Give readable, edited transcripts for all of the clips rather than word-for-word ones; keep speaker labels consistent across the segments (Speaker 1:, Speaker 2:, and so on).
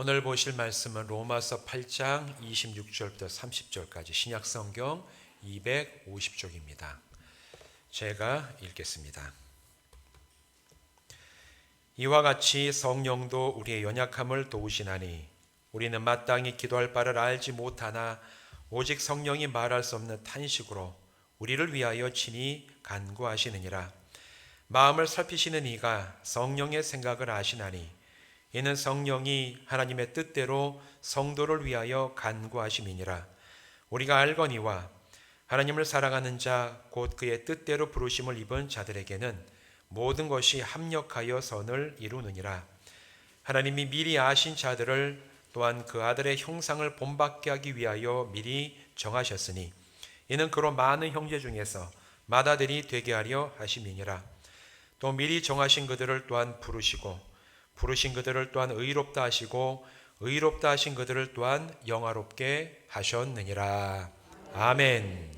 Speaker 1: 오늘 보실 말씀은 로마서 8장 26절부터 30절까지 신약성경 250쪽입니다. 제가 읽겠습니다. 이와 같이 성령도 우리의 연약함을 도우시나니 우리는 마땅히 기도할 바를 알지 못하나 오직 성령이 말할 수 없는 탄식으로 우리를 위하여 친히 간구하시느니라. 마음을 살피시는 이가 성령의 생각을 아시나니 이는 성령이 하나님의 뜻대로 성도를 위하여 간구하심이니라. 우리가 알거니와 하나님을 사랑하는 자 곧 그의 뜻대로 부르심을 입은 자들에게는 모든 것이 합력하여 선을 이루느니라. 하나님이 미리 아신 자들을 또한 그 아들의 형상을 본받게 하기 위하여 미리 정하셨으니 이는 그로 많은 형제 중에서 맏아들이 되게 하려 하심이니라. 또 미리 정하신 그들을 또한 부르시고 부르신 그들을 또한 의롭다 하시고 의롭다 하신 그들을 또한 영화롭게 하셨느니라. 아멘.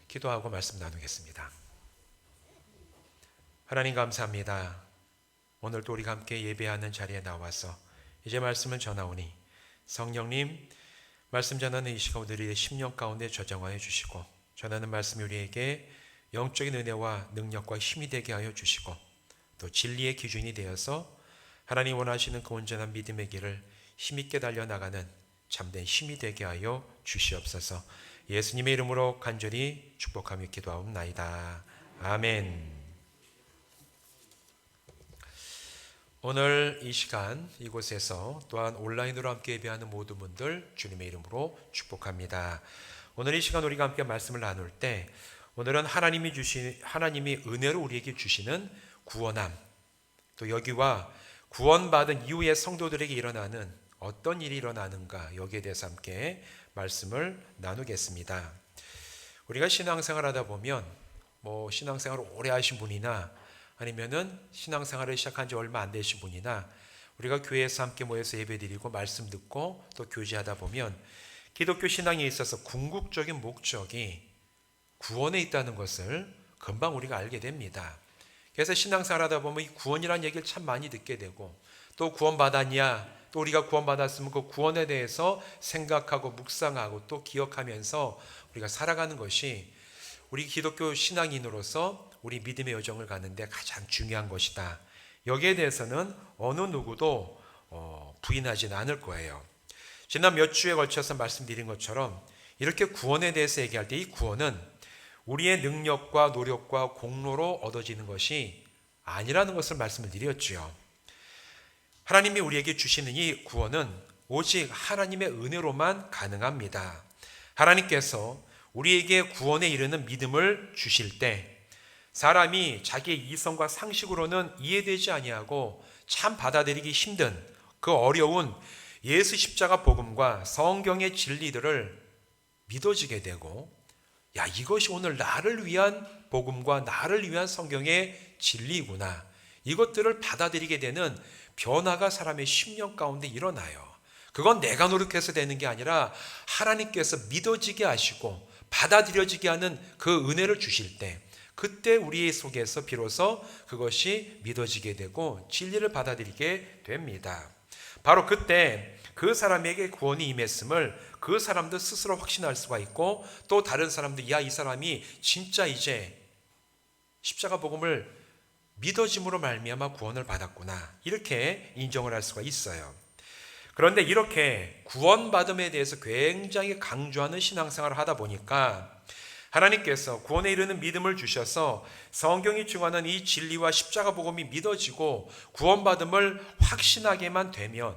Speaker 1: 기도하고 말씀 나누겠습니다. 하나님 감사합니다. 오늘도 우리가 함께 예배하는 자리에 나와서 이제 말씀을 전하오니 성령님 말씀 전하는 이 시간 우리의 심령 가운데 저장하여 주시고 전하는 말씀이 우리에게 영적인 은혜와 능력과 힘이 되게 하여 주시고 또 진리의 기준이 되어서 하나님 원하시는 그 온전한 믿음의 길을 힘있게 달려나가는 참된 힘이 되게 하여 주시옵소서. 예수님의 이름으로 간절히 축복하며 기도하옵나이다. 아멘. 오늘 이 시간 이곳에서 또한 온라인으로 함께 예배하는 모든 분들 주님의 이름으로 축복합니다. 오늘 이 시간 우리가 함께 말씀을 나눌 때 오늘은 하나님이 은혜로 우리에게 주시는 구원함, 또 여기와 구원받은 이후에 성도들에게 일어나는 어떤 일이 일어나는가 여기에 대해서 함께 말씀을 나누겠습니다. 우리가 신앙생활 하다 보면 신앙생활을 오래 하신 분이나 아니면은 신앙생활을 시작한 지 얼마 안 되신 분이나 우리가 교회에서 함께 모여서 예배드리고 말씀 듣고 또 교제하다 보면 기독교 신앙에 있어서 궁극적인 목적이 구원에 있다는 것을 금방 우리가 알게 됩니다. 그래서 신앙생활 하다 보면 이 구원이라는 얘기를 참 많이 듣게 되고 또 구원받았냐 또 우리가 구원받았으면 그 구원에 대해서 생각하고 묵상하고 또 기억하면서 우리가 살아가는 것이 우리 기독교 신앙인으로서 우리 믿음의 여정을 가는데 가장 중요한 것이다. 여기에 대해서는 어느 누구도 부인하지는 않을 거예요. 지난 몇 주에 걸쳐서 말씀드린 것처럼 이렇게 구원에 대해서 얘기할 때 이 구원은 우리의 능력과 노력과 공로로 얻어지는 것이 아니라는 것을 말씀을 드렸죠. 하나님이 우리에게 주시는 이 구원은 오직 하나님의 은혜로만 가능합니다. 하나님께서 우리에게 구원에 이르는 믿음을 주실 때 사람이 자기의 이성과 상식으로는 이해되지 아니하고 참 받아들이기 힘든 그 어려운 예수 십자가 복음과 성경의 진리들을 믿어지게 되고 이것이 오늘 나를 위한 복음과 나를 위한 성경의 진리구나. 이것들을 받아들이게 되는 변화가 사람의 심령 가운데 일어나요. 그건 내가 노력해서 되는 게 아니라 하나님께서 믿어지게 하시고 받아들여지게 하는 그 은혜를 주실 때 그때 우리 속에서 비로소 그것이 믿어지게 되고 진리를 받아들이게 됩니다. 바로 그때 그 사람에게 구원이 임했음을 그 사람도 스스로 확신할 수가 있고 또 다른 사람도 이 사람이 진짜 이제 십자가 복음을 믿어짐으로 말미암아 구원을 받았구나 이렇게 인정을 할 수가 있어요. 그런데 이렇게 구원받음에 대해서 굉장히 강조하는 신앙생활을 하다 보니까 하나님께서 구원에 이르는 믿음을 주셔서 성경이 증언하는 이 진리와 십자가 복음이 믿어지고 구원받음을 확신하게만 되면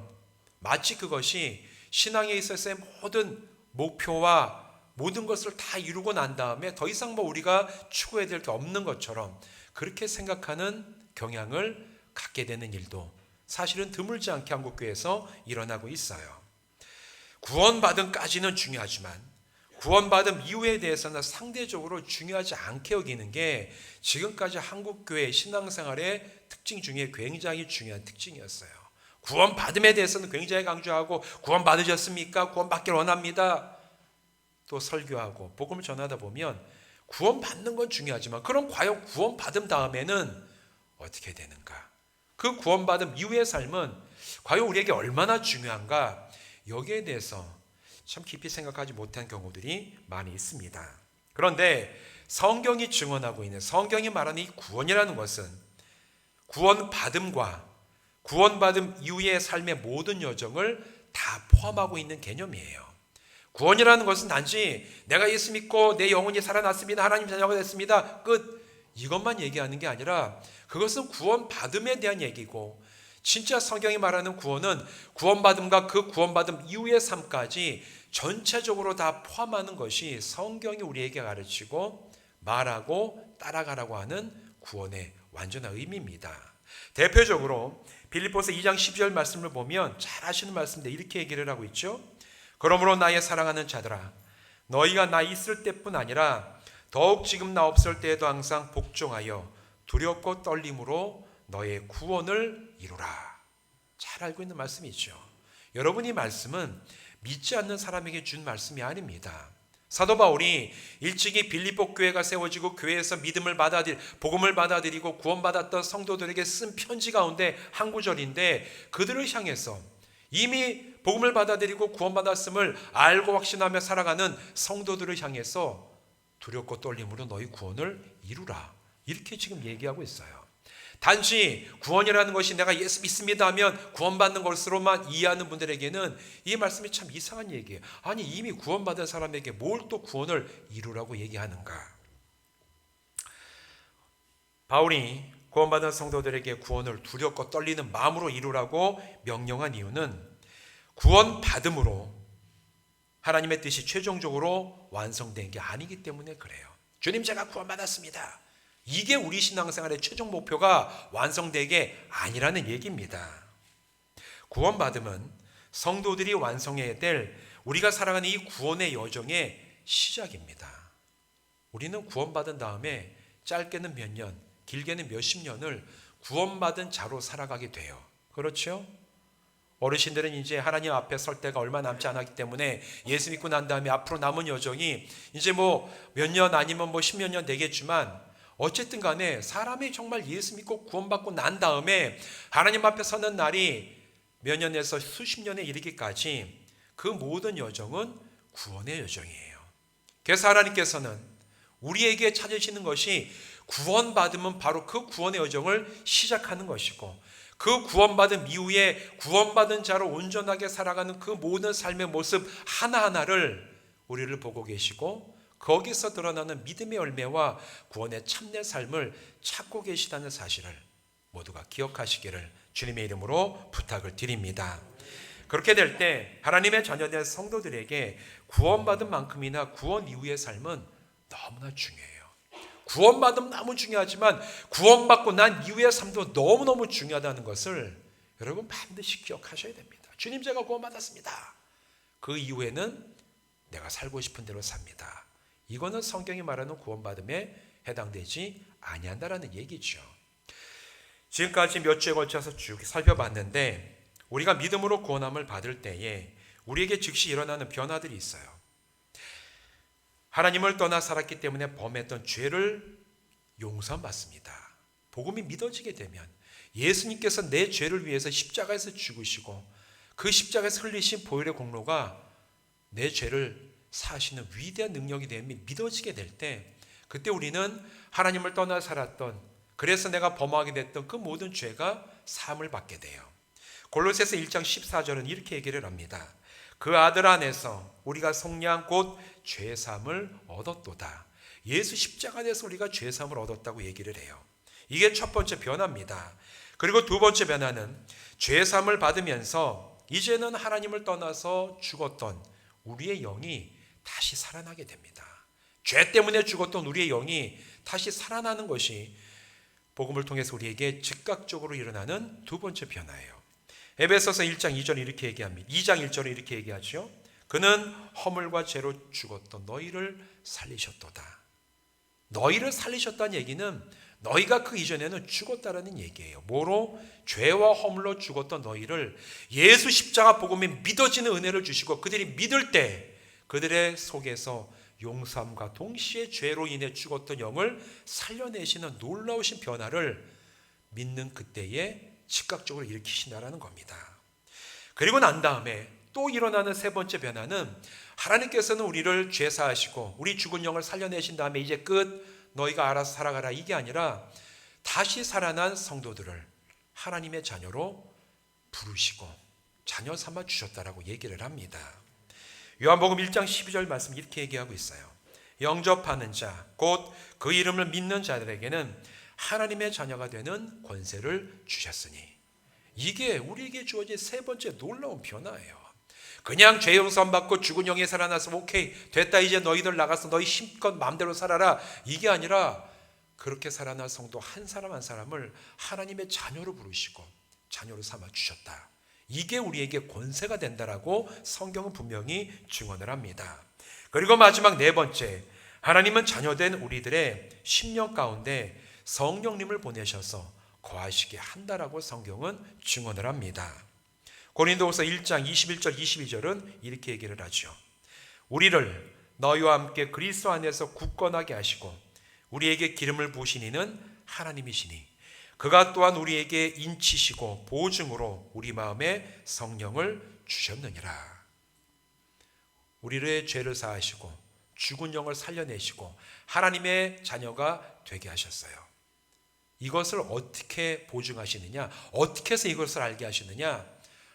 Speaker 1: 마치 그것이 신앙에 있어서의 모든 목표와 모든 것을 다 이루고 난 다음에 더 이상 우리가 추구해야 될 게 없는 것처럼 그렇게 생각하는 경향을 갖게 되는 일도 사실은 드물지 않게 한국교회에서 일어나고 있어요. 구원받음까지는 중요하지만 구원받음 이후에 대해서는 상대적으로 중요하지 않게 여기는 게 지금까지 한국교회 신앙생활의 특징 중에 굉장히 중요한 특징이었어요. 구원받음에 대해서는 굉장히 강조하고 구원받으셨습니까? 구원받기를 원합니다. 또 설교하고 복음을 전하다 보면 구원받는 건 중요하지만 그럼 과연 구원받은 다음에는 어떻게 되는가? 그 구원받음 이후의 삶은 과연 우리에게 얼마나 중요한가, 여기에 대해서 참 깊이 생각하지 못한 경우들이 많이 있습니다. 그런데 성경이 증언하고 있는, 성경이 말하는 이 구원이라는 것은 구원받음과 구원받음 이후의 삶의 모든 여정을 다 포함하고 있는 개념이에요. 구원이라는 것은 단지 내가 예수 믿고 내 영혼이 살아났습니다, 하나님 자녀가 됐습니다, 끝, 이것만 얘기하는 게 아니라 그것은 구원받음에 대한 얘기고, 진짜 성경이 말하는 구원은 구원받음과 그 구원받음 이후의 삶까지 전체적으로 다 포함하는 것이 성경이 우리에게 가르치고 말하고 따라가라고 하는 구원의 완전한 의미입니다. 대표적으로 빌립보서 2장 12절 말씀을 보면 잘 아시는 말씀인데 이렇게 얘기를 하고 있죠. 그러므로 나의 사랑하는 자들아, 너희가 나 있을 때뿐 아니라 더욱 지금 나 없을 때에도 항상 복종하여 두렵고 떨림으로 너의 구원을 이루라. 잘 알고 있는 말씀이죠. 여러분, 이 말씀은 믿지 않는 사람에게 준 말씀이 아닙니다. 사도 바울이 일찍이 빌립보 교회가 세워지고 교회에서 믿음을 복음을 받아들이고 구원받았던 성도들에게 쓴 편지 가운데 한 구절인데, 그들을 향해서 이미 복음을 받아들이고 구원받았음을 알고 확신하며 살아가는 성도들을 향해서 두렵고 떨림으로 너희 구원을 이루라, 이렇게 지금 얘기하고 있어요. 단지 구원이라는 것이 내가 예수 믿습니다 하면 구원받는 것으로만 이해하는 분들에게는 이 말씀이 참 이상한 얘기예요. 아니, 이미 구원받은 사람에게 뭘 또 구원을 이루라고 얘기하는가. 바울이 구원받은 성도들에게 구원을 두렵고 떨리는 마음으로 이루라고 명령한 이유는 구원받음으로 하나님의 뜻이 최종적으로 완성된 게 아니기 때문에 그래요. 주님, 제가 구원받았습니다, 이게 우리 신앙생활의 최종 목표가 완성되게 아니라는 얘기입니다. 구원받음은 성도들이 완성해야 될 우리가 살아가는 이 구원의 여정의 시작입니다. 우리는 구원받은 다음에 짧게는 몇 년, 길게는 몇십 년을 구원받은 자로 살아가게 돼요. 그렇죠? 어르신들은 이제 하나님 앞에 설 때가 얼마 남지 않았기 때문에 예수 믿고 난 다음에 앞으로 남은 여정이 이제 뭐 몇 년 아니면 뭐 십몇 년 되겠지만, 어쨌든 간에 사람이 정말 예수 믿고 구원받고 난 다음에 하나님 앞에 서는 날이 몇 년에서 수십 년에 이르기까지 그 모든 여정은 구원의 여정이에요. 그래서 하나님께서는 우리에게 찾으시는 것이 구원받으면 바로 그 구원의 여정을 시작하는 것이고, 그 구원받은 이후에 구원받은 자로 온전하게 살아가는 그 모든 삶의 모습 하나하나를 우리를 보고 계시고, 거기서 드러나는 믿음의 열매와 구원의 참된 삶을 찾고 계시다는 사실을 모두가 기억하시기를 주님의 이름으로 부탁을 드립니다. 그렇게 될 때 하나님의 자녀된 성도들에게 구원받은 만큼이나 구원 이후의 삶은 너무나 중요해요. 구원받으면 너무 중요하지만 구원받고 난 이후의 삶도 너무너무 중요하다는 것을 여러분 반드시 기억하셔야 됩니다. 주님, 제가 구원받았습니다, 그 이후에는 내가 살고 싶은 대로 삽니다, 이거는 성경이 말하는 구원받음에 해당되지 아니한다라는 얘기죠. 지금까지 몇 주에 걸쳐서 쭉 살펴봤는데, 우리가 믿음으로 구원함을 받을 때에 우리에게 즉시 일어나는 변화들이 있어요. 하나님을 떠나 살았기 때문에 범했던 죄를 용서받습니다. 복음이 믿어지게 되면 예수님께서 내 죄를 위해서 십자가에서 죽으시고 그 십자가에서 흘리신 보혈의 공로가 내 죄를 사시는 위대한 능력이 됨이 믿어지게 될 때, 그때 우리는 하나님을 떠나 살았던, 그래서 내가 범하게 됐던 그 모든 죄가 사함을 받게 돼요. 골로새서 1장 14절은 이렇게 얘기를 합니다. 그 아들 안에서 우리가 속량 곧 죄사함을 얻었도다. 예수 십자가 안에서 우리가 죄사함을 얻었다고 얘기를 해요. 이게 첫 번째 변화입니다. 그리고 두 번째 변화는 죄사함을 받으면서 이제는 하나님을 떠나서 죽었던 우리의 영이 다시 살아나게 됩니다. 죄 때문에 죽었던 우리의 영이 다시 살아나는 것이 복음을 통해서 우리에게 즉각적으로 일어나는 두 번째 변화예요. 에베소서 1장 2절 이렇게 얘기합니다. 2장 1절에 이렇게 얘기하죠. 그는 허물과 죄로 죽었던 너희를 살리셨도다. 너희를 살리셨다는 얘기는 너희가 그 이전에는 죽었다라는 얘기예요. 뭐로? 죄와 허물로 죽었던 너희를 예수 십자가 복음에 믿어지는 은혜를 주시고, 그들이 믿을 때 그들의 속에서 용서함과 동시에 죄로 인해 죽었던 영을 살려내시는 놀라우신 변화를 믿는 그때에 즉각적으로 일으키신다라는 겁니다. 그리고 난 다음에 또 일어나는 세 번째 변화는 하나님께서는 우리를 죄사하시고 우리 죽은 영을 살려내신 다음에 이제 끝, 너희가 알아서 살아가라, 이게 아니라 다시 살아난 성도들을 하나님의 자녀로 부르시고 자녀 삼아 주셨다라고 얘기를 합니다. 요한복음 1장 12절 말씀 이렇게 얘기하고 있어요. 영접하는 자, 곧 그 이름을 믿는 자들에게는 하나님의 자녀가 되는 권세를 주셨으니, 이게 우리에게 주어진 세 번째 놀라운 변화예요. 그냥 죄 용서 받고 죽은 영에 살아나서 오케이 됐다, 이제 너희들 나가서 너희 힘껏 마음대로 살아라, 이게 아니라 그렇게 살아날 성도 한 사람 한 사람을 하나님의 자녀로 부르시고 자녀로 삼아 주셨다. 이게 우리에게 권세가 된다라고 성경은 분명히 증언을 합니다. 그리고 마지막 네 번째, 하나님은 자녀된 우리들의 심령 가운데 성령님을 보내셔서 거하시게 한다라고 성경은 증언을 합니다. 고린도후서 1장 21절 22절은 이렇게 얘기를 하죠. 우리를 너희와 함께 그리스도 안에서 굳건하게 하시고 우리에게 기름을 부으신 이는 하나님이시니 그가 또한 우리에게 인치시고 보증으로 우리 마음에 성령을 주셨느니라. 우리의 죄를 사하시고 죽은 영을 살려내시고 하나님의 자녀가 되게 하셨어요. 이것을 어떻게 보증하시느냐, 어떻게 해서 이것을 알게 하시느냐,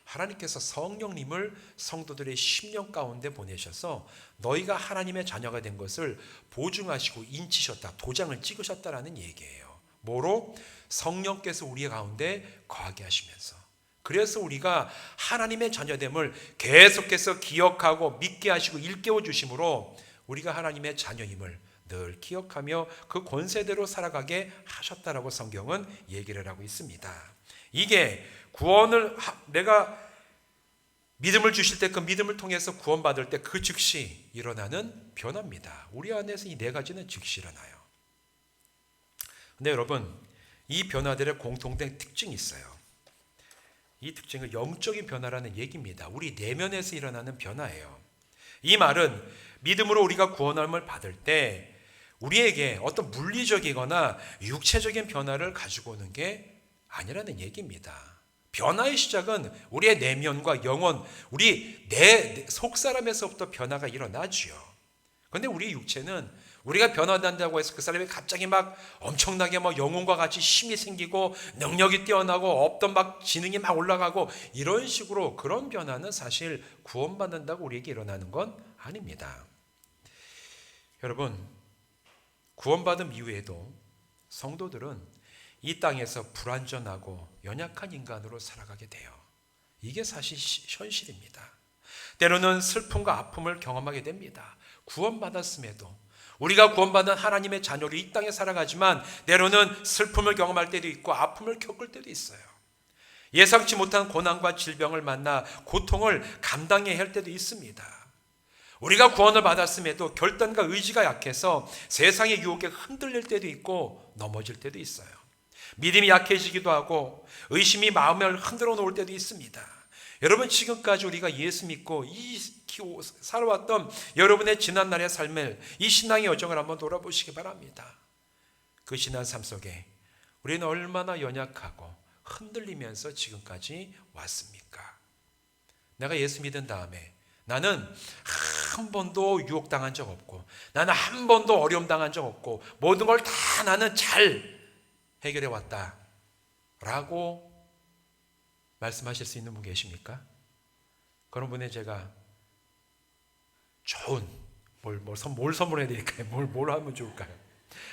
Speaker 1: 하나님께서 성령님을 성도들의 심령 가운데 보내셔서 너희가 하나님의 자녀가 된 것을 보증하시고 인치셨다, 도장을 찍으셨다라는 얘기예요. 뭐로? 성령께서 우리 가운데 거하게 하시면서, 그래서 우리가 하나님의 자녀됨을 계속해서 기억하고 믿게 하시고 일깨워 주심으로 우리가 하나님의 자녀임을 늘 기억하며 그 권세대로 살아가게 하셨다라고 성경은 얘기를 하고 있습니다. 이게 구원을, 내가 믿음을 주실 때 그 믿음을 통해서 구원받을 때 그 즉시 일어나는 변화입니다. 우리 안에서 이 네 가지는 즉시 일어나요. 근데 여러분, 이 변화들의 공통된 특징이 있어요. 이 특징은 영적인 변화라는 얘기입니다. 우리 내면에서 일어나는 변화예요. 이 말은 믿음으로 우리가 구원함을 받을 때 우리에게 어떤 물리적이거나 육체적인 변화를 가지고 오는 게 아니라는 얘기입니다. 변화의 시작은 우리의 내면과 영혼, 우리 내 속사람에서부터 변화가 일어나지요. 그런데 우리 육체는 우리가 변화된다고 해서 그 사람이 갑자기 막 엄청나게 막 영혼과 같이 힘이 생기고 능력이 뛰어나고 없던 막 지능이 막 올라가고 이런 식으로, 그런 변화는 사실 구원받는다고 우리에게 일어나는 건 아닙니다. 여러분, 구원받은 이후에도 성도들은 이 땅에서 불완전하고 연약한 인간으로 살아가게 돼요. 이게 사실 현실입니다. 때로는 슬픔과 아픔을 경험하게 됩니다. 구원받았음에도 우리가 구원받은 하나님의 자녀로 이 땅에 살아가지만 때로는 슬픔을 경험할 때도 있고 아픔을 겪을 때도 있어요. 예상치 못한 고난과 질병을 만나 고통을 감당해야 할 때도 있습니다. 우리가 구원을 받았음에도 결단과 의지가 약해서 세상의 유혹에 흔들릴 때도 있고 넘어질 때도 있어요. 믿음이 약해지기도 하고 의심이 마음을 흔들어 놓을 때도 있습니다. 여러분, 지금까지 우리가 예수 믿고 살아왔던 여러분의 지난날의 삶을, 이 신앙의 여정을 한번 돌아보시기 바랍니다. 그 지난 삶 속에 우리는 얼마나 연약하고 흔들리면서 지금까지 왔습니까? 내가 예수 믿은 다음에 나는 한 번도 유혹당한 적 없고, 나는 한 번도 어려움 당한 적 없고, 모든 걸 다 나는 잘 해결해 왔다 라고 말씀하실 수 있는 분 계십니까? 그런 분에 제가 좋은 뭘 선물해 드릴까요? 뭘 하면 좋을까요?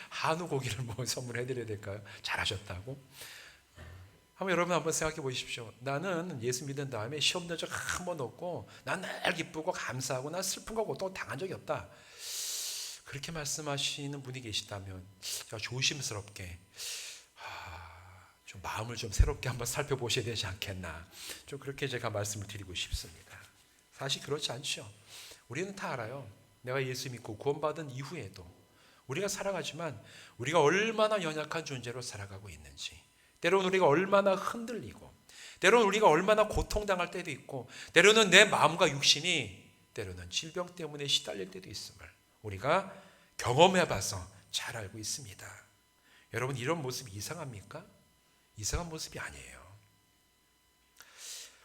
Speaker 1: 한우 고기를 뭐 선물해 드려야 될까요? 잘하셨다고? 여러분 한번 생각해 보십시오. 나는 예수 믿은 다음에 시험 된 적 한 번 없고, 난 늘 기쁘고 감사하고, 난 슬픔과 고통 당한 적이 없다. 그렇게 말씀하시는 분이 계시다면 제가 조심스럽게 좀 마음을 좀 새롭게 한번 살펴보셔야 되지 않겠나, 좀 그렇게 제가 말씀을 드리고 싶습니다. 사실 그렇지 않죠. 우리는 다 알아요. 내가 예수 믿고 구원받은 이후에도 우리가 살아가지만 우리가 얼마나 연약한 존재로 살아가고 있는지, 때로는 우리가 얼마나 흔들리고, 때로는 우리가 얼마나 고통당할 때도 있고, 때로는 내 마음과 육신이 때로는 질병 때문에 시달릴 때도 있음을 우리가 경험해봐서 잘 알고 있습니다. 여러분, 이런 모습이 이상합니까? 이상한 모습이 아니에요.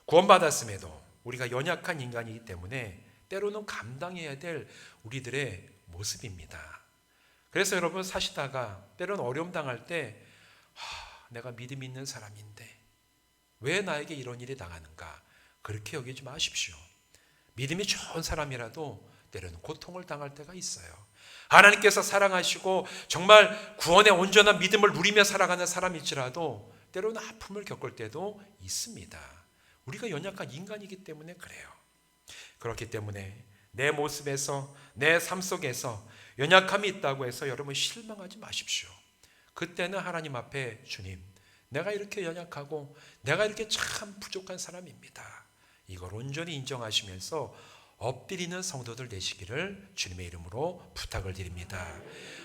Speaker 1: 구원받았음에도 우리가 연약한 인간이기 때문에 때로는 감당해야 될 우리들의 모습입니다. 그래서 여러분 사시다가 때로는 어려움 당할 때 내가 믿음 있는 사람인데 왜 나에게 이런 일이 당하는가, 그렇게 여기지 마십시오. 믿음이 좋은 사람이라도 때로는 고통을 당할 때가 있어요. 하나님께서 사랑하시고 정말 구원의 온전한 믿음을 누리며 살아가는 사람일지라도 때로는 아픔을 겪을 때도 있습니다. 우리가 연약한 인간이기 때문에 그래요. 그렇기 때문에 내 모습에서, 내 삶 속에서 연약함이 있다고 해서 여러분 실망하지 마십시오. 그때는 하나님 앞에 주님, 내가 이렇게 연약하고 내가 이렇게 참 부족한 사람입니다, 이걸 온전히 인정하시면서 엎드리는 성도들 되시기를 주님의 이름으로 부탁을 드립니다.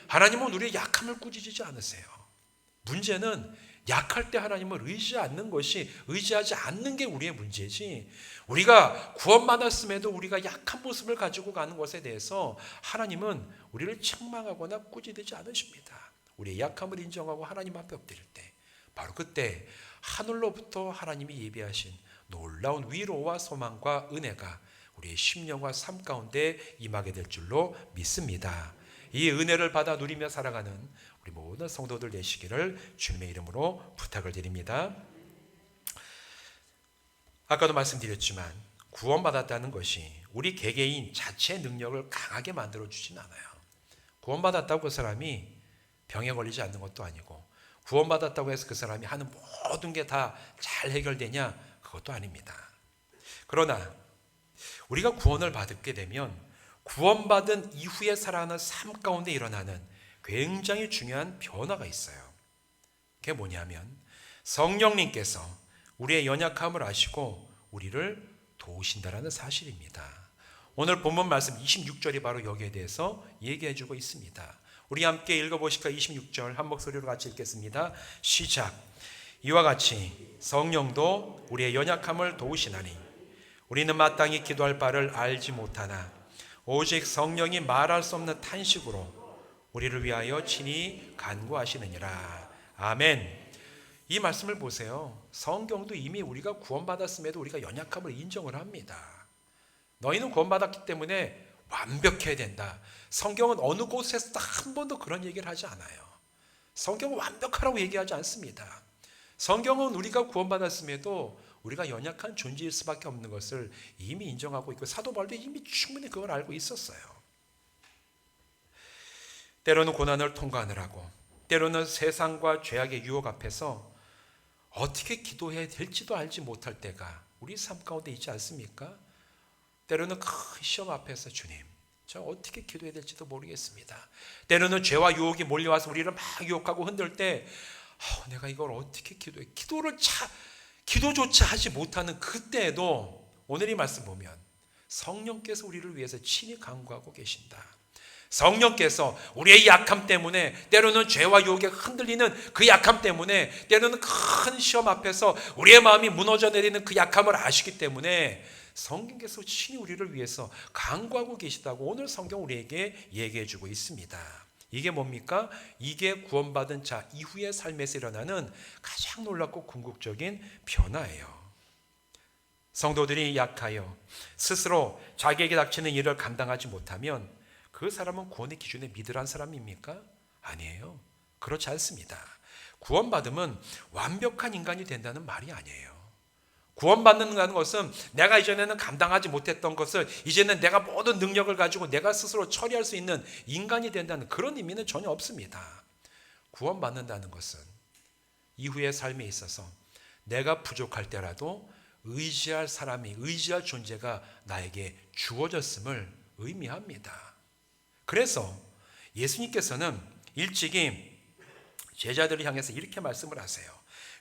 Speaker 1: 하나님은 우리의 약함을 꾸짖지 않으세요. 문제는 약할 때 하나님을 의지하지 않는 게 우리의 문제지, 우리가 구원받았음에도 우리가 약한 모습을 가지고 가는 것에 대해서 하나님은 우리를 책망하거나 꾸짖지 않으십니다. 우리의 약함을 인정하고 하나님 앞에 엎드릴 때 바로 그때 하늘로부터 하나님이 예비하신 놀라운 위로와 소망과 은혜가 우리의 심령과 삶 가운데 임하게 될 줄로 믿습니다. 이 은혜를 받아 누리며 살아가는 우리 모든 성도들 되시기를 주님의 이름으로 부탁을 드립니다. 아까도 말씀드렸지만 구원받았다는 것이 우리 개개인 자체의 능력을 강하게 만들어 주진 않아요. 구원받았다고 그 사람이 병에 걸리지 않는 것도 아니고, 구원받았다고 해서 그 사람이 하는 모든 게 다 잘 해결되냐, 그것도 아닙니다. 그러나 우리가 구원을 받게 되면 구원받은 이후에 살아가는 삶 가운데 일어나는 굉장히 중요한 변화가 있어요. 그게 뭐냐면 성령님께서 우리의 연약함을 아시고 우리를 도우신다라는 사실입니다. 오늘 본문 말씀 26절이 바로 여기에 대해서 얘기해 주고 있습니다. 우리 함께 읽어보실까요? 26절 한 목소리로 같이 읽겠습니다. 시작. 이와 같이 성령도 우리의 연약함을 도우시나니 우리는 마땅히 기도할 바를 알지 못하나 오직 성령이 말할 수 없는 탄식으로 우리를 위하여 친히 간구하시느니라. 아멘. 이 말씀을 보세요. 성경도 이미 우리가 구원받았음에도 우리가 연약함을 인정을 합니다. 너희는 구원받았기 때문에 완벽해야 된다. 성경은 어느 곳에서도 한 번도 그런 얘기를 하지 않아요. 성경은 완벽하라고 얘기하지 않습니다. 성경은 우리가 구원받았음에도 우리가 연약한 존재일 수밖에 없는 것을 이미 인정하고 있고, 사도 바울도 이미 충분히 그걸 알고 있었어요. 때로는 고난을 통과하느라고, 때로는 세상과 죄악의 유혹 앞에서 어떻게 기도해야 될지도 알지 못할 때가 우리 삶 가운데 있지 않습니까? 때로는 큰 시험 앞에서 주님, 저 어떻게 기도해야 될지도 모르겠습니다. 때로는 죄와 유혹이 몰려와서 우리를 막 유혹하고 흔들 때 내가 이걸 어떻게 기도해, 기도조차 하지 못하는 그때에도 오늘 이 말씀 보면 성령께서 우리를 위해서 친히 간구하고 계신다. 성령께서 우리의 약함 때문에, 때로는 죄와 유혹에 흔들리는 그 약함 때문에, 때로는 큰 시험 앞에서 우리의 마음이 무너져 내리는 그 약함을 아시기 때문에 성령께서 친히 우리를 위해서 간구하고 계시다고 오늘 성경 우리에게 얘기해 주고 있습니다. 이게 뭡니까? 이게 구원받은 자 이후의 삶에서 일어나는 가장 놀랍고 궁극적인 변화예요. 성도들이 약하여 스스로 자기에게 닥치는 일을 감당하지 못하면 그 사람은 구원의 기준에 미들한 사람입니까? 아니에요. 그렇지 않습니다. 구원받으면 완벽한 인간이 된다는 말이 아니에요. 구원받는다는 것은 내가 이전에는 감당하지 못했던 것을 이제는 내가 모든 능력을 가지고 내가 스스로 처리할 수 있는 인간이 된다는 그런 의미는 전혀 없습니다. 구원받는다는 것은 이후의 삶에 있어서 내가 부족할 때라도 의지할 사람이, 의지할 존재가 나에게 주어졌음을 의미합니다. 그래서 예수님께서는 일찍이 제자들을 향해서 이렇게 말씀을 하세요.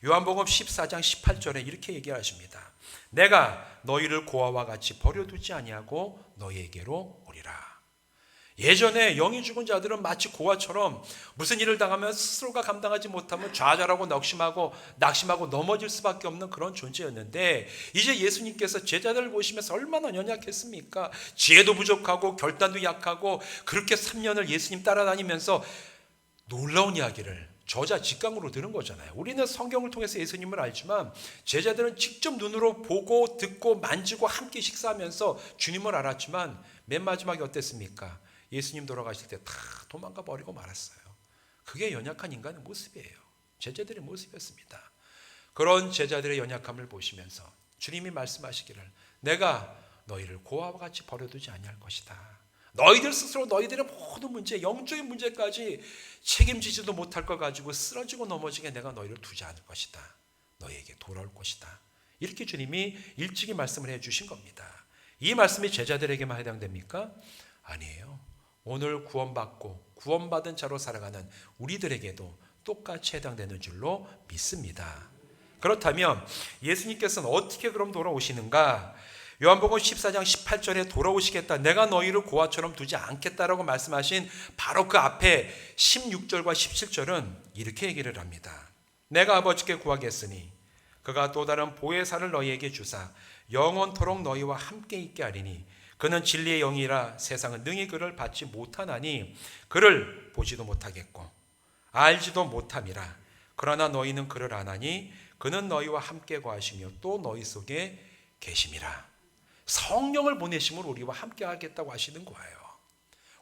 Speaker 1: 요한복음 14장 18절에 이렇게 얘기하십니다. 내가 너희를 고아와 같이 버려두지 아니하고 너희에게로 오리라. 예전에 영이 죽은 자들은 마치 고아처럼 무슨 일을 당하면 스스로가 감당하지 못하면 좌절하고 낙심하고 넘어질 수밖에 없는 그런 존재였는데, 이제 예수님께서 제자들을 보시면서 얼마나 연약했습니까? 지혜도 부족하고 결단도 약하고 그렇게 3년을 예수님 따라다니면서 놀라운 이야기를, 저자 직강으로 들은 거잖아요. 우리는 성경을 통해서 예수님을 알지만 제자들은 직접 눈으로 보고 듣고 만지고 함께 식사하면서 주님을 알았지만 맨 마지막에 어땠습니까? 예수님 돌아가실 때 다 도망가 버리고 말았어요. 그게 연약한 인간의 모습이에요. 제자들의 모습이었습니다. 그런 제자들의 연약함을 보시면서 주님이 말씀하시기를 내가 너희를 고아와 같이 버려두지 아니할 것이다. 너희들 스스로 너희들의 모든 문제, 영적인 문제까지 책임지지도 못할 것 가지고 쓰러지고 넘어지게 내가 너희를 두지 않을 것이다. 너희에게 돌아올 것이다. 이렇게 주님이 일찍이 말씀을 해주신 겁니다. 이 말씀이 제자들에게만 해당됩니까? 아니에요. 오늘 구원받고 구원받은 자로 살아가는 우리들에게도 똑같이 해당되는 줄로 믿습니다. 그렇다면 예수님께서는 어떻게 그럼 돌아오시는가? 요한복음 14장 18절에 돌아오시겠다. 내가 너희를 고아처럼 두지 않겠다라고 말씀하신 바로 그 앞에 16절과 17절은 이렇게 얘기를 합니다. 내가 아버지께 구하겠으니 그가 또 다른 보혜사를 너희에게 주사 영원토록 너희와 함께 있게 하리니 그는 진리의 영이라 세상은 능히 그를 받지 못하나니 그를 보지도 못하겠고 알지도 못함이라. 그러나 너희는 그를 아나니 그는 너희와 함께 거하시며 또 너희 속에 계심이라. 성령을 보내심으로 우리와 함께 하겠다고 하시는 거예요.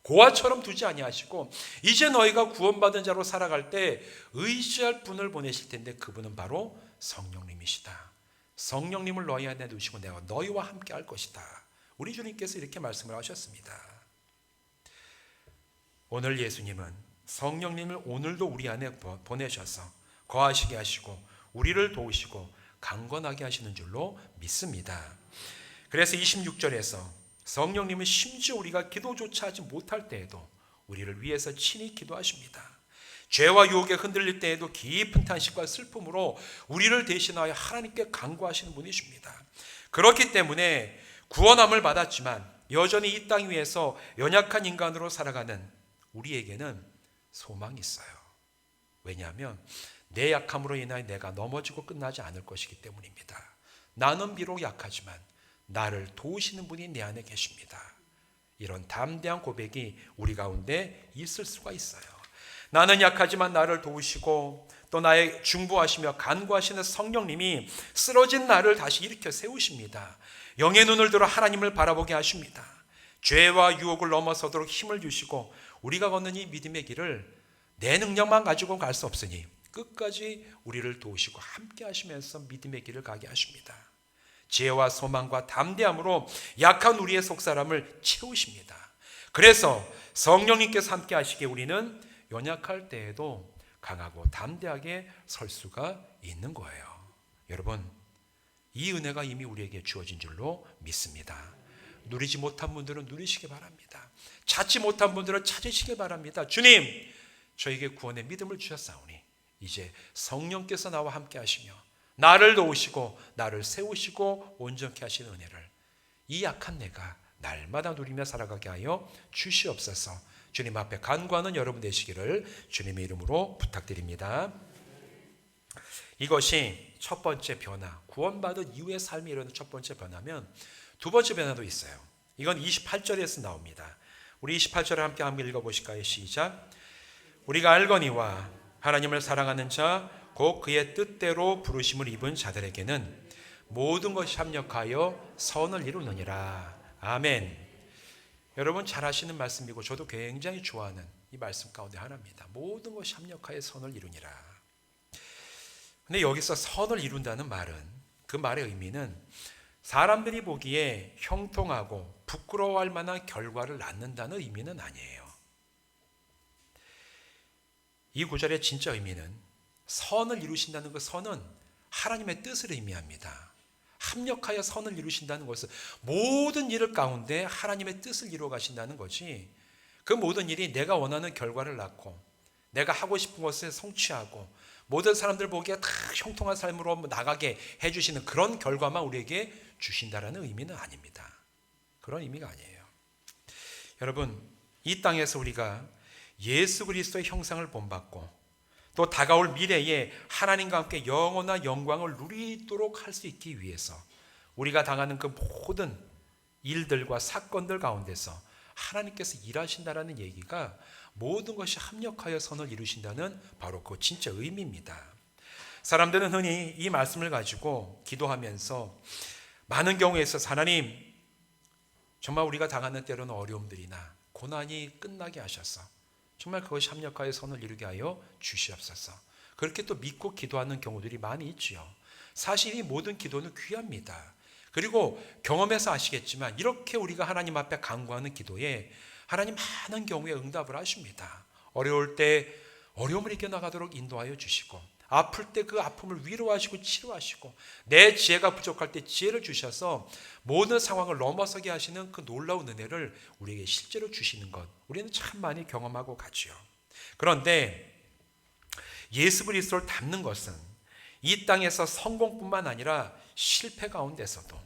Speaker 1: 고아처럼 두지 아니하시고 이제 너희가 구원받은 자로 살아갈 때 의지할 분을 보내실 텐데 그분은 바로 성령님이시다. 성령님을 너희 안에 두시고 내가 너희와 함께 할 것이다. 우리 주님께서 이렇게 말씀을 하셨습니다. 오늘 예수님은 성령님을 오늘도 우리 안에 보내셔서 거하시게 하시고 우리를 도우시고 강건하게 하시는 줄로 믿습니다. 그래서 26절에서 성령님은 심지어 우리가 기도조차 하지 못할 때에도 우리를 위해서 친히 기도하십니다. 죄와 유혹에 흔들릴 때에도 깊은 탄식과 슬픔으로 우리를 대신하여 하나님께 간구하시는 분이십니다. 그렇기 때문에 구원함을 받았지만 여전히 이 땅 위에서 연약한 인간으로 살아가는 우리에게는 소망이 있어요. 왜냐하면 내 약함으로 인하여 내가 넘어지고 끝나지 않을 것이기 때문입니다. 나는 비록 약하지만 나를 도우시는 분이 내 안에 계십니다. 이런 담대한 고백이 우리 가운데 있을 수가 있어요. 나는 약하지만 나를 도우시고 또 나의 중보하시며 간구하시는 성령님이 쓰러진 나를 다시 일으켜 세우십니다. 영의 눈을 들어 하나님을 바라보게 하십니다. 죄와 유혹을 넘어서도록 힘을 주시고 우리가 걷는 이 믿음의 길을 내 능력만 가지고 갈 수 없으니 끝까지 우리를 도우시고 함께 하시면서 믿음의 길을 가게 하십니다. 지혜와 소망과 담대함으로 약한 우리의 속사람을 채우십니다. 그래서 성령님께서 함께 하시기에 우리는 연약할 때에도 강하고 담대하게 설 수가 있는 거예요. 여러분, 이 은혜가 이미 우리에게 주어진 줄로 믿습니다. 누리지 못한 분들은 누리시기 바랍니다. 찾지 못한 분들은 찾으시기 바랍니다. 주님, 저에게 구원의 믿음을 주셨사오니 이제 성령께서 나와 함께 하시며 나를 도우시고 나를 세우시고 온전케 하시는 은혜를 이 약한 내가 날마다 누리며 살아가게 하여 주시옵소서. 주님 앞에 간구하는 여러분 되시기를 주님의 이름으로 부탁드립니다. 이것이 첫 번째 변화, 구원받은 이후의 삶이 이루는 첫 번째 변화면 두 번째 변화도 있어요. 이건 28절에서 나옵니다. 우리 28절을 함께 한번 읽어보실까요? 시작. 우리가 알거니와 하나님을 사랑하는 자 곧 그의 뜻대로 부르심을 입은 자들에게는 모든 것이 합력하여 선을 이루느니라. 아멘. 여러분 잘 아시는 말씀이고 저도 굉장히 좋아하는 이 말씀 가운데 하나입니다. 모든 것이 합력하여 선을 이루니라. 근데 여기서 선을 이룬다는 말은 그 말의 의미는 사람들이 보기에 형통하고 부끄러워할 만한 결과를 낳는다는 의미는 아니에요. 이 구절의 진짜 의미는 선을 이루신다는 그 선은 하나님의 뜻을 의미합니다. 합력하여 선을 이루신다는 것은 모든 일 가운데 하나님의 뜻을 이루어 가신다는 거지, 그 모든 일이 내가 원하는 결과를 낳고 내가 하고 싶은 것을 성취하고 모든 사람들 보기에 다 형통한 삶으로 나가게 해주시는 그런 결과만 우리에게 주신다라는 의미는 아닙니다. 그런 의미가 아니에요. 여러분, 이 땅에서 우리가 예수 그리스도의 형상을 본받고 또 다가올 미래에 하나님과 함께 영원한 영광을 누리도록 할 수 있기 위해서 우리가 당하는 그 모든 일들과 사건들 가운데서 하나님께서 일하신다라는 얘기가 모든 것이 합력하여 선을 이루신다는 바로 그 진짜 의미입니다. 사람들은 흔히 이 말씀을 가지고 기도하면서 많은 경우에 있어서 하나님, 정말 우리가 당하는 때로는 어려움들이나 고난이 끝나게 하셔서 정말 그것이 합력하여 선을 이루게 하여 주시옵소서. 그렇게 또 믿고 기도하는 경우들이 많이 있지요. 사실 이 모든 기도는 귀합니다. 그리고 경험해서 아시겠지만 이렇게 우리가 하나님 앞에 간구하는 기도에 하나님 많은 경우에 응답을 하십니다. 어려울 때 어려움을 이겨나가도록 인도하여 주시고, 아플 때 그 아픔을 위로하시고 치료하시고, 내 지혜가 부족할 때 지혜를 주셔서 모든 상황을 넘어서게 하시는 그 놀라운 은혜를 우리에게 실제로 주시는 것, 우리는 참 많이 경험하고 가지요. 그런데 예수 그리스도를 닮는 것은 이 땅에서 성공뿐만 아니라 실패 가운데서도,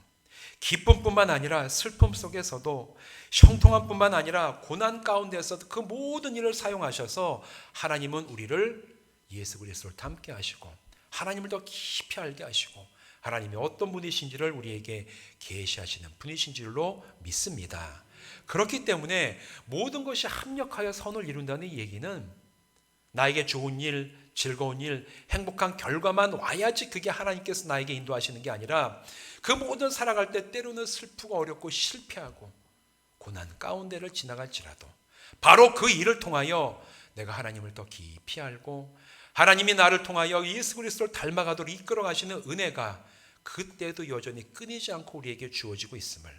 Speaker 1: 기쁨뿐만 아니라 슬픔 속에서도, 형통함뿐만 아니라 고난 가운데서도 그 모든 일을 사용하셔서 하나님은 우리를 예수 그리스도를 닮게 하시고 하나님을 더 깊이 알게 하시고 하나님이 어떤 분이신지를 우리에게 계시하시는 분이신 줄로 믿습니다. 그렇기 때문에 모든 것이 합력하여 선을 이룬다는 얘기는 나에게 좋은 일, 즐거운 일, 행복한 결과만 와야지 그게 하나님께서 나에게 인도하시는 게 아니라 그 모든 살아갈 때 때로는 슬프고 어렵고 실패하고 고난 가운데를 지나갈지라도 바로 그 일을 통하여 내가 하나님을 더 깊이 알고 하나님이 나를 통하여 예수 그리스도를 닮아가도록 이끌어 가시는 은혜가 그때도 여전히 끊이지 않고 우리에게 주어지고 있음을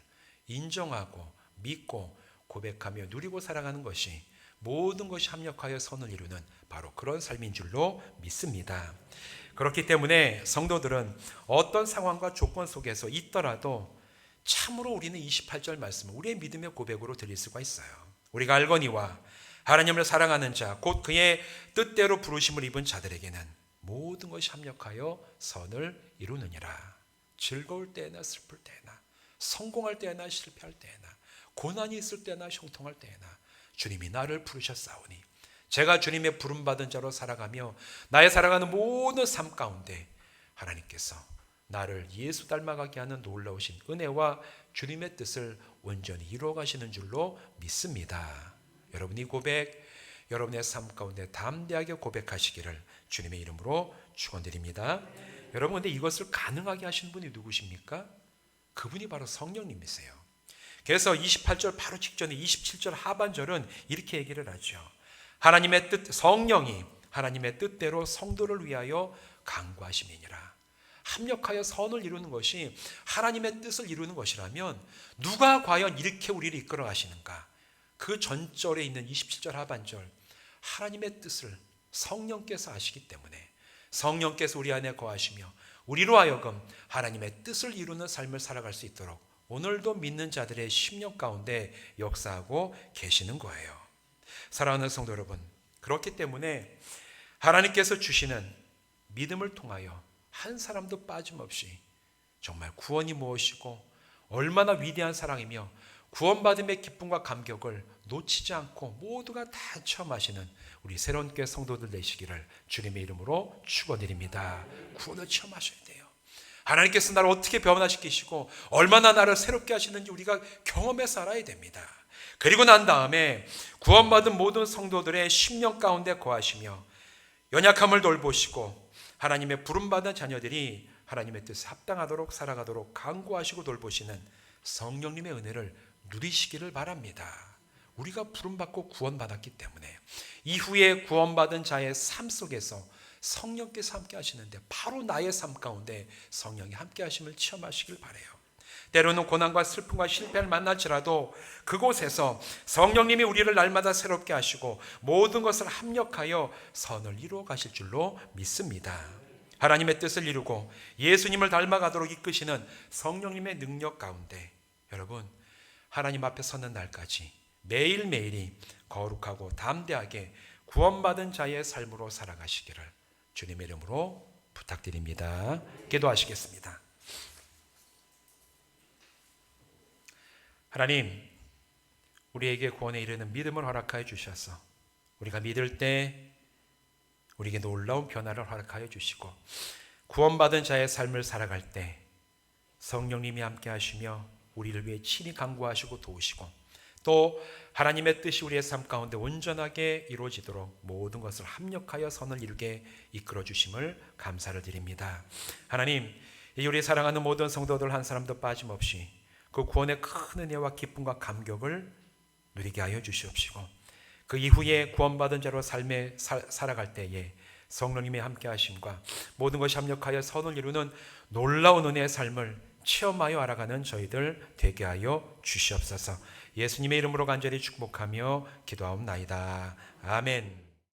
Speaker 1: 인정하고 믿고 고백하며 누리고 살아가는 것이 모든 것이 합력하여 선을 이루는 바로 그런 삶인 줄로 믿습니다. 그렇기 때문에 성도들은 어떤 상황과 조건 속에서 있더라도 참으로 우리는 28절 말씀을 우리의 믿음의 고백으로 드릴 수가 있어요. 우리가 알거니와 하나님을 사랑하는 자, 곧 그의 뜻대로 부르심을 입은 자들에게는 모든 것이 합력하여 선을 이루느니라. 즐거울 때나 슬플 때나, 성공할 때나 실패할 때나, 고난이 있을 때나 형통할 때나 주님이 나를 부르셨사오니 제가 주님의 부름받은 자로 살아가며 나의 살아가는 모든 삶 가운데 하나님께서 나를 예수 닮아가게 하는 놀라우신 은혜와 주님의 뜻을 온전히 이루어 가시는 줄로 믿습니다. 여러분 이 고백, 여러분의 삶 가운데 담대하게 고백하시기를 주님의 이름으로 축원드립니다. 여러분, 근데 이것을 가능하게 하신 분이 누구십니까? 그분이 바로 성령님이세요. 그래서 28절 바로 직전에 27절 하반절은 이렇게 얘기를 하죠. 하나님의 뜻, 성령이 하나님의 뜻대로 성도를 위하여 간구하심이니라. 합력하여 선을 이루는 것이 하나님의 뜻을 이루는 것이라면 누가 과연 이렇게 우리를 이끌어 가시는가? 그 전절에 있는 27절 하반절, 하나님의 뜻을 성령께서 아시기 때문에 성령께서 우리 안에 거하시며 우리로 하여금 하나님의 뜻을 이루는 삶을 살아갈 수 있도록 오늘도 믿는 자들의 심령 가운데 역사하고 계시는 거예요. 사랑하는 성도 여러분, 그렇기 때문에 하나님께서 주시는 믿음을 통하여 한 사람도 빠짐없이 정말 구원이 무엇이고 얼마나 위대한 사랑이며 구원받음의 기쁨과 감격을 놓치지 않고 모두가 다 체험하시는 우리 새로운 교회 성도들 되시기를 주님의 이름으로 축원드립니다. 구원을 체험하셔야 돼요. 하나님께서 나를 어떻게 변화시키시고 얼마나 나를 새롭게 하시는지 우리가 경험해서 알아야 됩니다. 그리고 난 다음에 구원받은 모든 성도들의 심령 가운데 거하시며 연약함을 돌보시고 하나님의 부름받은 자녀들이 하나님의 뜻에 합당하도록 살아가도록 간구하시고 돌보시는 성령님의 은혜를 누리시기를 바랍니다. 우리가 부름받고 구원받았기 때문에 이후에 구원받은 자의 삶 속에서 성령께서 함께 하시는데 바로 나의 삶 가운데 성령이 함께 하심을 체험하시길 바라요. 때로는 고난과 슬픔과 실패를 만날지라도 그곳에서 성령님이 우리를 날마다 새롭게 하시고 모든 것을 합력하여 선을 이루어 가실 줄로 믿습니다. 하나님의 뜻을 이루고 예수님을 닮아가도록 이끄시는 성령님의 능력 가운데 여러분, 하나님 앞에 서는 날까지 매일매일이 거룩하고 담대하게 구원받은 자의 삶으로 살아가시기를 주님의 이름으로 부탁드립니다. 기도하시겠습니다. 하나님, 우리에게 구원에 이르는 믿음을 허락하여 주셔서 우리가 믿을 때 우리에게 놀라운 변화를 허락하여 주시고 구원받은 자의 삶을 살아갈 때 성령님이 함께 하시며 우리를 위해 친히 간구하시고 도우시고 또 하나님의 뜻이 우리의 삶 가운데 온전하게 이루어지도록 모든 것을 합력하여 선을 이루게 이끌어 주심을 감사를 드립니다. 하나님, 이 우리 사랑하는 모든 성도들 한 사람도 빠짐없이 그 구원의 큰 은혜와 기쁨과 감격을 누리게 하여 주시옵시고, 그 이후에 구원받은 자로 삶에 살아갈 때에 성령님의 함께 하심과 모든 것이 합력하여 선을 이루는 놀라운 은혜의 삶을 체험하여 알아가는 저희들 되게 하여 주시옵소서. 예수님의 이름으로 간절히 축복하며 기도하옵나이다. 아멘.